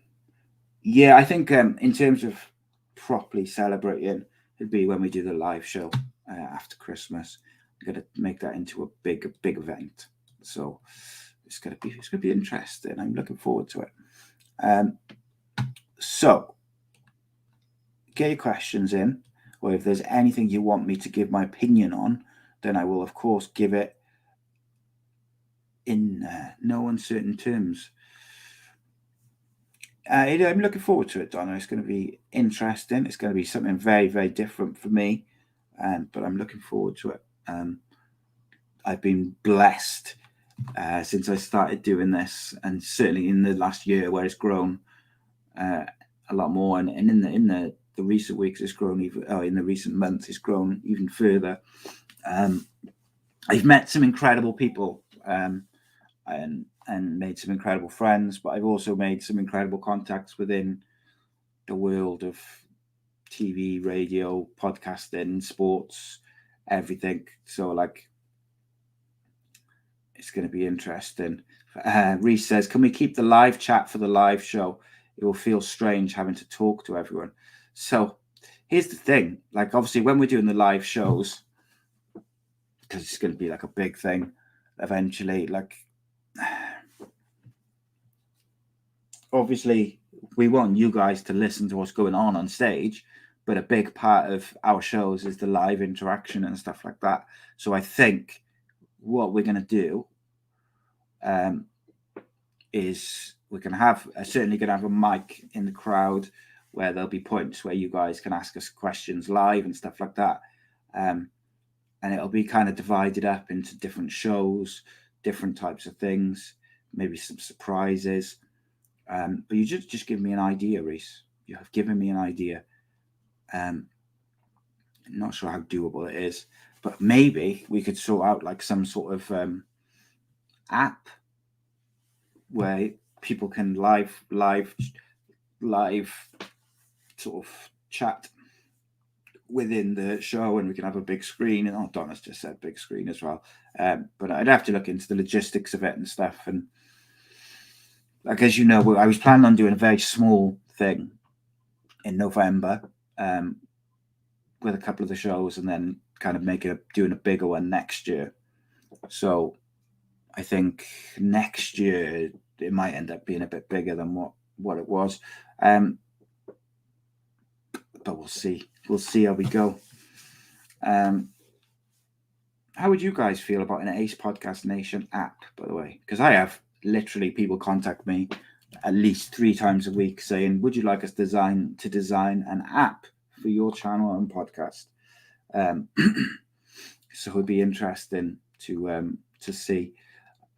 think in terms of properly celebrating, it'd be when we do the live show after Christmas. I'm gonna make that into a big event. So it's gonna be interesting. I'm looking forward to it. So get your questions in, or if there's anything you want me to give my opinion on, then I will, of course, give it in no uncertain terms. I'm looking forward to it, Donna. It's going to be interesting. It's going to be something very, very different for me, but I'm looking forward to it. I've been blessed since I started doing this, and certainly in the last year, where it's grown a lot more, and in the recent weeks, it's grown even. In the recent months, it's grown even further. I've met some incredible people, and made some incredible friends, but I've also made some incredible contacts within the world of TV, radio, podcasting, sports, everything. So it's going to be interesting. Reese says, can we keep the live chat for the live show? It will feel strange having to talk to everyone. So here's the thing. Like, obviously, when we're doing the live shows, because it's going to be like a big thing eventually, like, obviously, we want you guys to listen to what's going on stage, but a big part of our shows is the live interaction and stuff like that. So I think what we're going to do is we're going to have, certainly going to have a mic in the crowd where there'll be points where you guys can ask us questions live and stuff like that. And it'll be kind of divided up into different shows, different types of things, maybe some surprises. But you just give me an idea, Reese. You have given me an idea. I'm not sure how doable it is, but maybe we could sort out like some sort of app where people can live sort of chat within the show, and we can have a big screen. And Donna's just said big screen as well. But I'd have to look into the logistics of it and stuff. And like, as you know, I was planning on doing a very small thing in November with a couple of the shows, and then kind of doing a bigger one next year. So I think next year it might end up being a bit bigger than what it was. But we'll see. We'll see how we go. How would you guys feel about an A.C.E Podcast Nation app, by the way? Because I have literally people contact me at least 3 times a week saying, would you like us to design an app for your channel and podcast? So it would be interesting to see.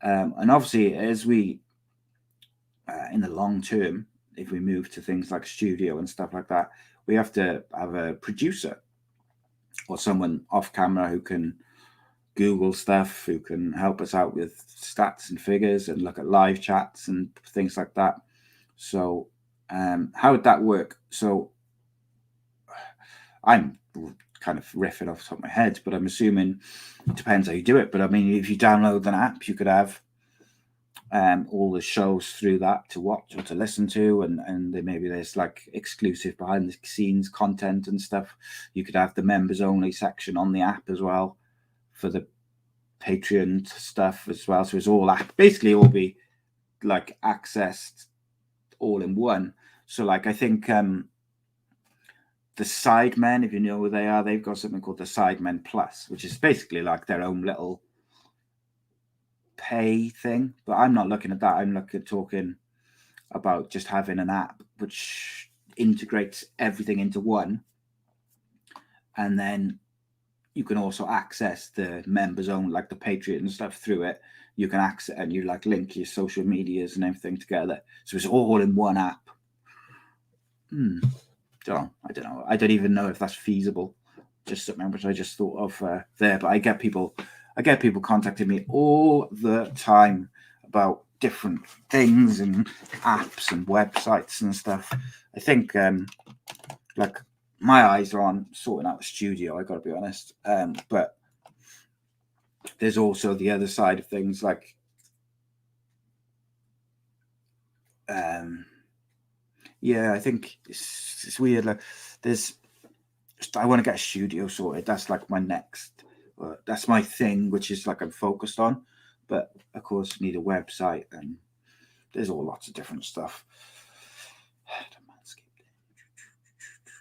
And obviously, as we, in the long term, if we move to things like studio and stuff like that, we have to have a producer or someone off camera who can Google stuff, who can help us out with stats and figures and look at live chats and things like that. So how would that work? So I'm kind of riffing off the top of my head, but I'm assuming it depends how you do it. But I mean, if you download an app, you could have all the shows through that to watch or to listen to, and maybe there's like exclusive behind the scenes content and stuff. You could have the members only section on the app as well for the Patreon stuff as well. So it's all basically all be like accessed all in one. So like I think the Sidemen, if you know who they are, they've got something called the Sidemen Plus, which is basically like their own little pay thing. But I'm not looking at that. I'm talking about just having an app which integrates everything into one, and then you can also access the members own, like the Patreon and stuff through it. You can access and you like link your social medias and everything together. So it's all in one app. I don't know. I don't even know if that's feasible. Just something which I just thought of there. But I get people contacting me all the time about different things and apps and websites and stuff. I think like my eyes are on sorting out a studio, I got to be honest. But there's also the other side of things, like I think it's weird. Like I want to get a studio sorted. That's like my next. That's my thing, which is like I'm focused on. But of course, you need a website, and there's all lots of different stuff.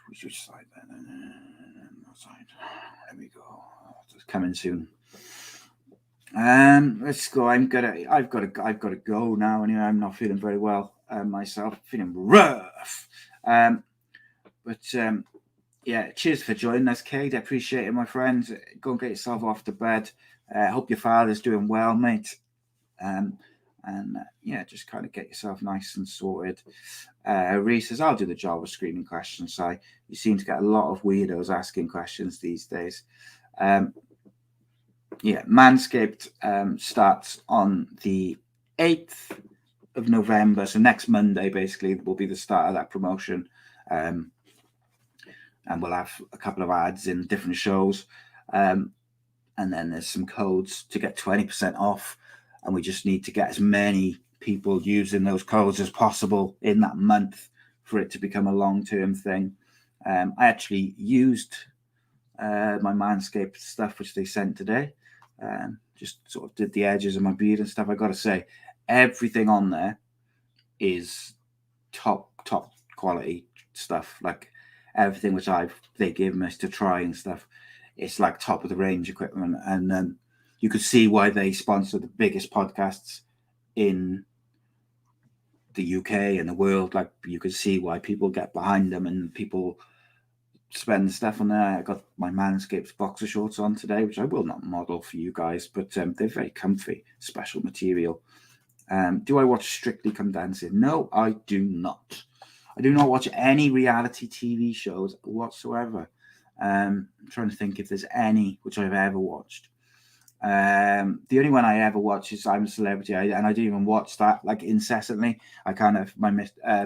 Which side then? There we go. It's coming soon. Let's go. I've got to go now. Anyway, I'm not feeling very well myself. Feeling rough. Yeah, cheers for joining us, Kate. I appreciate it, my friend. Go and get yourself off to bed. Hope your father's doing well, mate. Just kind of get yourself nice and sorted. Reese says, I'll do the job of screening questions. So you seem to get a lot of weirdos asking questions these days. Manscaped starts on the 8th of November. So next Monday, basically, will be the start of that promotion. And we'll have a couple of ads in different shows. And then there's some codes to get 20% off. and we just need to get as many people using those codes as possible in that month for it to become a long-term thing. I actually used my Manscaped stuff, which they sent today. Just sort of did the edges of my beard and stuff. I got to say, everything on there is top quality stuff. Like everything which they give me to try and stuff, it's like top of the range equipment. And you could see why they sponsor the biggest podcasts in the UK and the world. Like you could see why people get behind them and people spend stuff on there. I got my Manscaped boxer shorts on today, which I will not model for you guys, but they're very comfy, special material. Do I watch Strictly Come Dancing? No, I do not. I do not watch any reality TV shows whatsoever. I'm trying to think if there's any which I've ever watched. The only one I ever watch is I'm a Celebrity, and I don't even watch that like incessantly. I kind of,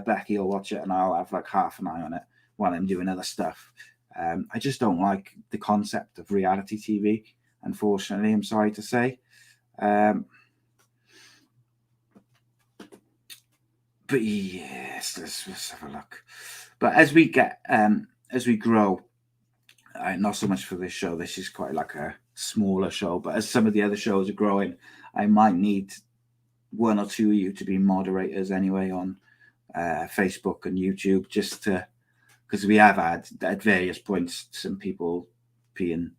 Becky will watch it and I'll have like half an eye on it while I'm doing other stuff. I just don't like the concept of reality TV, unfortunately, I'm sorry to say. But yes, let's have a look. But as we grow, not so much for this show. This is quite like a smaller show. But as some of the other shows are growing, I might need one or two of you to be moderators anyway on Facebook and YouTube, just to, because we have had at various points some people being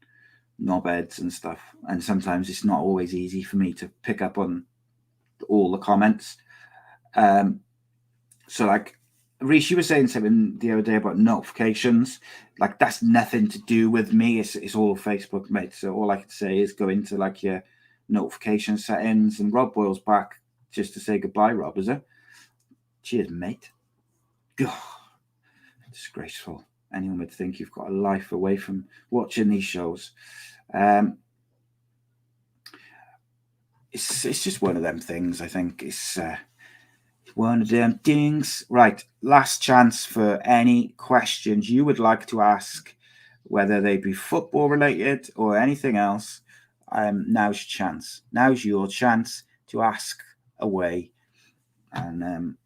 knobheads and stuff, and sometimes it's not always easy for me to pick up on all the comments. So like Reece, you were saying something the other day about notifications. Like that's nothing to do with me. It's all Facebook, mate. So all I can say is go into like your notification settings, and Rob Boyle's back just to say goodbye. Rob, is it? Cheers, mate. God, disgraceful. Anyone would think you've got a life away from watching these shows. It's just one of them things. I think it's one of them things. Right, last chance for any questions you would like to ask, whether they be football related or anything else. Now's your chance. Now's your chance to ask away. And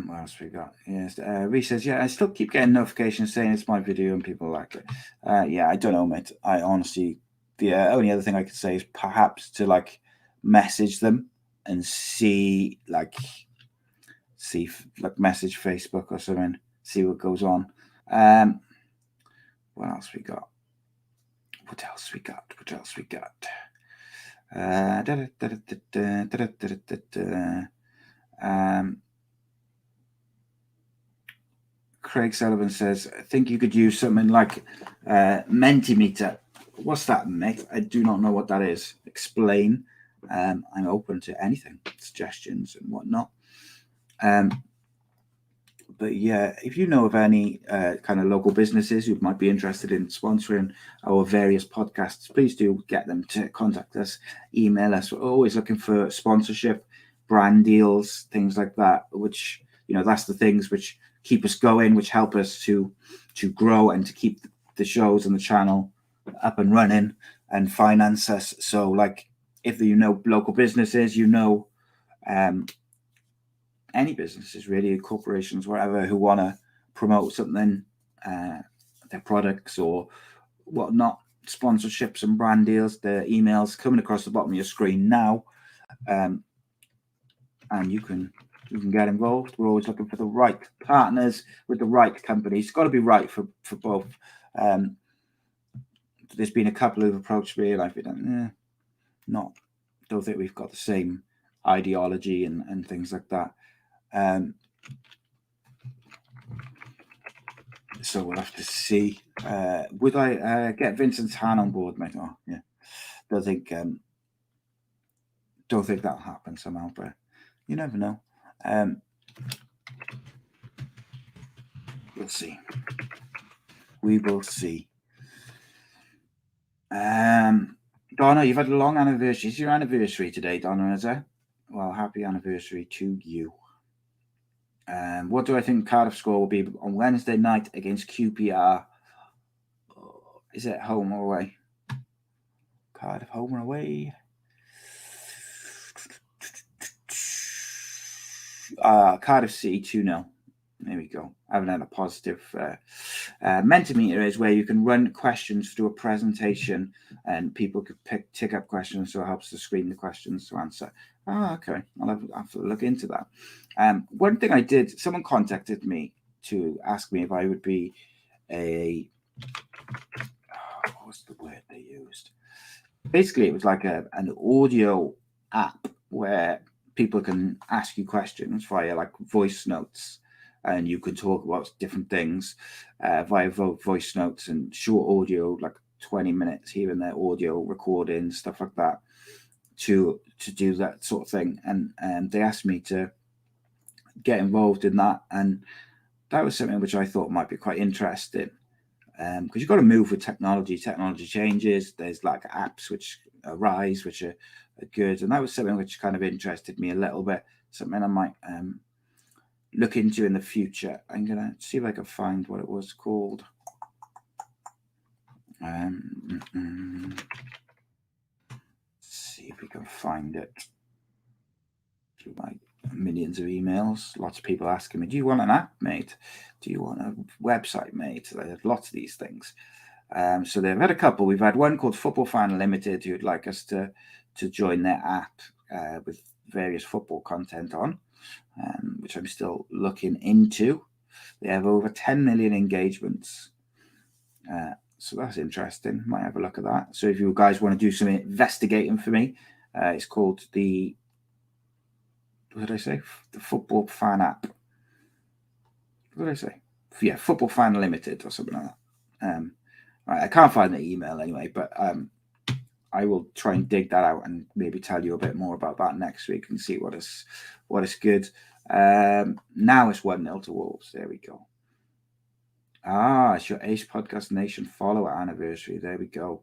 what else we got? Yes, Reece says, yeah, I still keep getting notifications saying it's my video and people like it. Yeah, I don't know, mate. I honestly, the only other thing I could say is perhaps to like message them and see message Facebook or something, see what goes on. What else we got? Craig Sullivan says, I think you could use something like Mentimeter. What's that, mate? I do not know what that is. Explain. I'm open to anything, suggestions and whatnot. But yeah, if you know of any kind of local businesses who might be interested in sponsoring our various podcasts, please do get them to contact us, email us. We're always looking for sponsorship, brand deals, things like that, which, that's the things which keep us going, which help us to grow and to keep the shows and the channel up and running and finance us. So like if local businesses, any businesses really, corporations, whatever, who want to promote something, their products or whatnot, sponsorships and brand deals, their emails coming across the bottom of your screen now, and you can get involved. We're always looking for the right partners with the right companies. It's got to be right for both. There's been a couple who've approached me and I've been don't think we've got the same ideology and things like that. So we'll have to see. Would I get Vincent's hand on board, mate? Oh, yeah. Don't think that'll happen somehow, but you never know. We'll see. We will see. Donna, you've had a long anniversary. It's your anniversary today, Donna, is it? Well, happy anniversary to you. What do I think Cardiff score will be on Wednesday night against QPR? Is it home or away? Cardiff home or away. Cardiff City 2-0. There we go. I haven't had a positive. Mentimeter is where you can run questions through a presentation and people could tick up questions, so it helps to screen the questions to answer. Okay. I'll have to look into that. One thing I did, someone contacted me to ask me if I would be what's the word they used? Basically, it was like an audio app where people can ask you questions via like voice notes, and you can talk about different things via voice notes and short audio, like 20 minutes here and there, audio recording, stuff like that, to do that sort of thing. And they asked me to get involved in that, and that was something which I thought might be quite interesting. Because you've got to move with technology. Technology changes. There's like apps which arise, which are good. And that was something which kind of interested me a little bit. Something I might look into in the future. I'm going to see if I can find what it was called. See if we can find it through my millions of emails. Lots of people asking me, do you want an app, mate? Do you want a website, mate? There's lots of these things. So they've had a couple. We've had one called Football Fan Limited who'd like us to join their app with various football content on, which I'm still looking into. They have over 10 million engagements. So that's interesting. Might have a look at that. So if you guys want to do some investigating for me, it's called what did I say? The Football Fan app. What did I say? Yeah, Football Fan Limited or something like that. I can't find the email anyway, but I will try and dig that out and maybe tell you a bit more about that next week and see what is good. Now it's 1-0 to Wolves. There we go. It's your A.C.E Podcast Nation follower anniversary. There we go.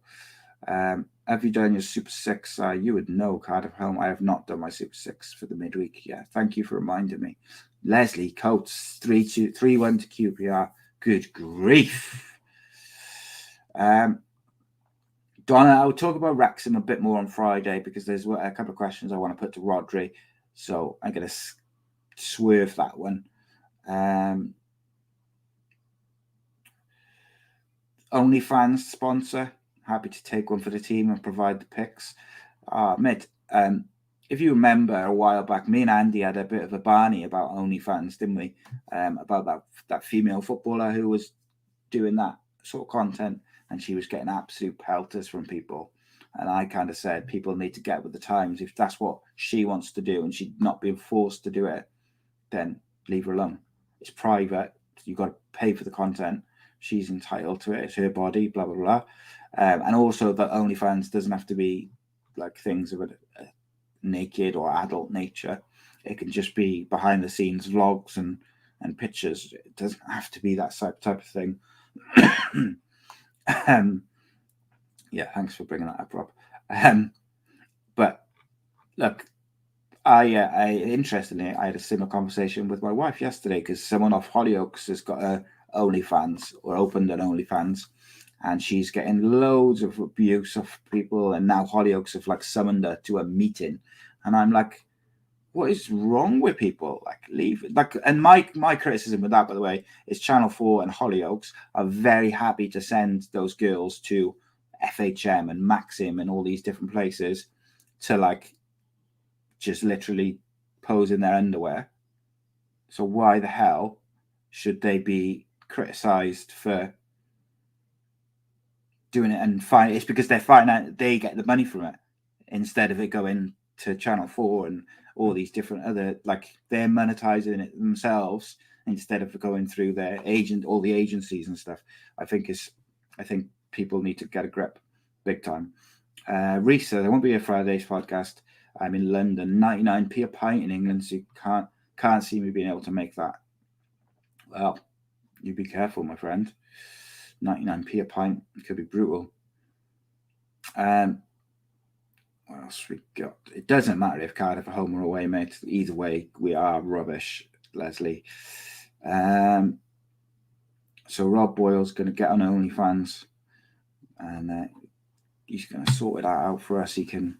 Have you done your Super 6? You would know, Cardiff home. I have not done my Super 6 for the midweek yet. Thank you for reminding me. Leslie Coates, 3-1 to QPR. Good grief. Donna, I'll talk about Wrexham a bit more on Friday because there's a couple of questions I want to put to Rodri. So I'm going to swerve that one. OnlyFans sponsor. Happy to take one for the team and provide the pics. Mate, if you remember a while back, me and Andy had a bit of a barney about OnlyFans, didn't we? About that female footballer who was doing that sort of content, and she was getting absolute pelters from people. And I kind of said, people need to get with the times. If that's what she wants to do and she's not being forced to do it, then leave her alone. It's private. You've got to pay for the content. She's entitled to it. It's her body, blah, blah, blah. And also that OnlyFans doesn't have to be like things of a naked or adult nature. It can just be behind the scenes vlogs and pictures. It doesn't have to be that type of thing. Yeah, thanks for bringing that up, Rob. But look, I interestingly, I had a similar conversation with my wife yesterday because someone off Hollyoaks has got a OnlyFans or opened an OnlyFans, and she's getting loads of abuse of people, and now Hollyoaks have like summoned her to a meeting, and I'm like, what is wrong with people? Like, leave it. Like, and my criticism with that, by the way, is Channel 4 and Hollyoaks are very happy to send those girls to FHM and Maxim and all these different places to like just literally pose in their underwear. So why the hell should they be criticized for doing it? And it's because they're finding out they get the money from it instead of it going to Channel 4 and all these different other, like, they're monetizing it themselves instead of going through their agent, all the agencies and stuff. I think people need to get a grip big time. Reese says, I won't be a Friday's podcast. I'm in London, 99p a pint in England, so you can't see me being able to make that. Well, you be careful, my friend. 99p a pint, it could be brutal. What else we got? It doesn't matter if Cardiff are home or away, mate. Either way, we are rubbish, Leslie. So Rob Boyle's going to get on OnlyFans, and he's going to sort it out for us. He can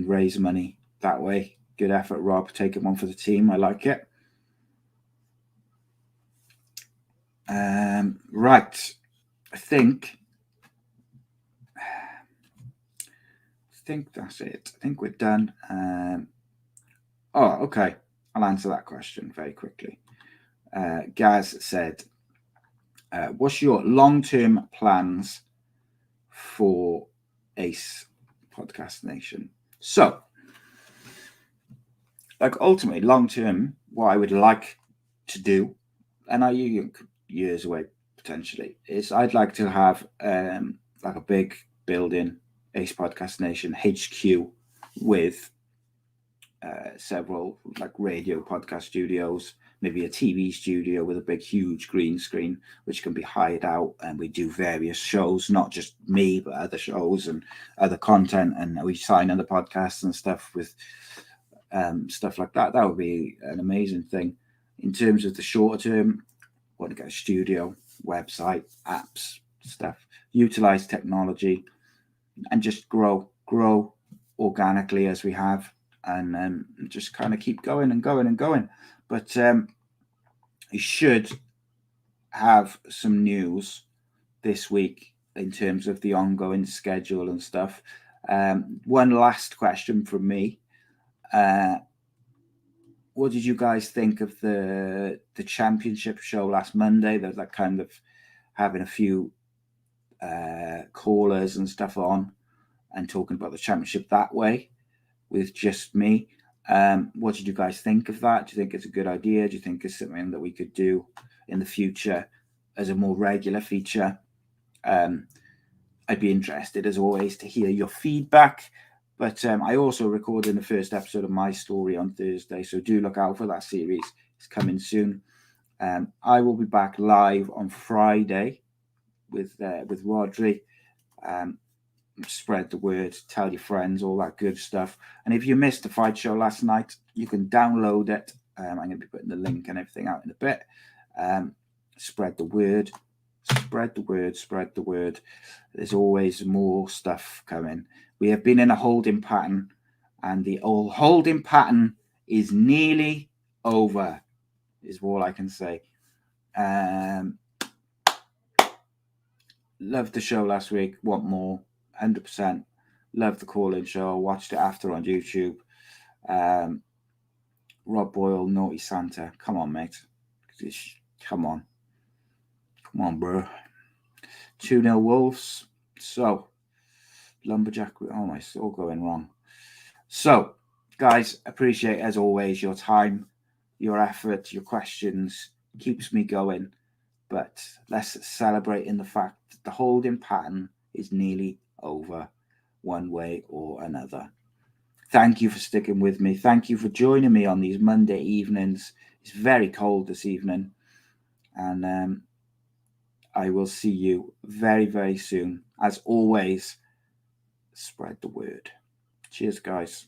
raise money that way. Good effort, Rob. Taking one for the team. I like it. Right. I think that's it. I think we're done. Okay. I'll answer that question very quickly. Gaz said, what's your long-term plans for A.C.E Podcast Nation? So, like, ultimately, long-term, what I would like to do, and I years away potentially, is I'd like to have like a big building, A.C.E Podcast Nation HQ, with several like radio podcast studios, maybe a TV studio with a big huge green screen which can be hired out, and we do various shows, not just me but other shows and other content, and we sign other podcasts and stuff with stuff like that. That would be an amazing thing. In terms of the shorter term, I want to get a studio, website, apps, stuff, utilize technology, and just grow organically as we have, and just kind of keep going and going and going. But you should have some news this week in terms of the ongoing schedule and stuff. One last question from me. What did you guys think of the championship show last Monday? That like kind of having a few callers and stuff on and talking about the championship that way with just me. What did you guys think of that? Do you think it's a good idea? Do you think it's something that we could do in the future as a more regular feature? I'd be interested, as always, to hear your feedback. But I also recorded the first episode of my story on Thursday, so do look out for that series. It's coming soon. I will be back live on Friday with Rodri. Spread the word, tell your friends, all that good stuff. And if you missed the fight show last night, you can download it. I'm going to be putting the link and everything out in a bit. Spread the word. Spread the word. Spread the word. There's always more stuff coming. We have been in a holding pattern, and the old holding pattern is nearly over, is all I can say. Loved the show last week. Want more? 100%. Loved the call-in show. I watched it after on YouTube. Rob Boyle, Naughty Santa. Come on, mate. Come on. Come on, bro. 2-0 Wolves. So, Lumberjack. Oh, my, it's all going wrong. So, guys, appreciate, as always, your time, your effort, your questions. Keeps me going. But let's celebrate in the fact that the holding pattern is nearly over, one way or another. Thank you for sticking with me. Thank you for joining me on these Monday evenings. It's very cold this evening, and I will see you very, very soon. As always, spread the word. Cheers, guys.